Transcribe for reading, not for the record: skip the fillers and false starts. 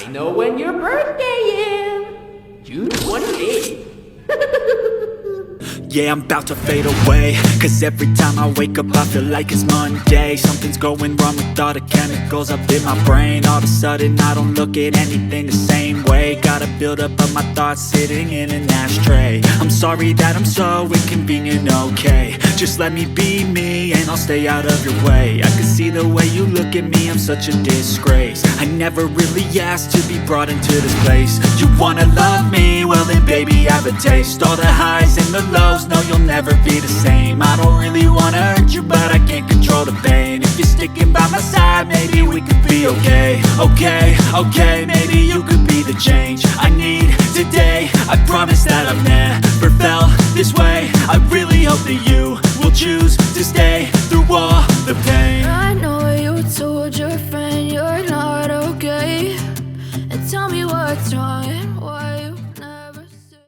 I know when your birthday is. June 28th. Yeah, I'm about to fade away, cause every time I wake up I feel like it's Monday. Something's going wrong with all the chemicals up in my brain. All of a sudden I don't look at anything the same way. Gotta build up of my thoughts sitting in an ashtray. I'm sorry that I'm so inconvenient, okay. Just let me be me and I'll stay out of your way. I can see the way you look at me, I'm such a disgrace. I never really asked to be brought into this place. You wanna love me? Well then baby I have a taste. All the highs and the lows, no you'll never be the same. I don't really wanna hurt you but I can't control the pain. If you're sticking by my side maybe we could be okay. Okay, maybe you could be the change I need today. I promise that I've never felt this way. I really hope that you will choose to stay through all the pain. I know you told your friend you're not okay, and tell me what's wrong and why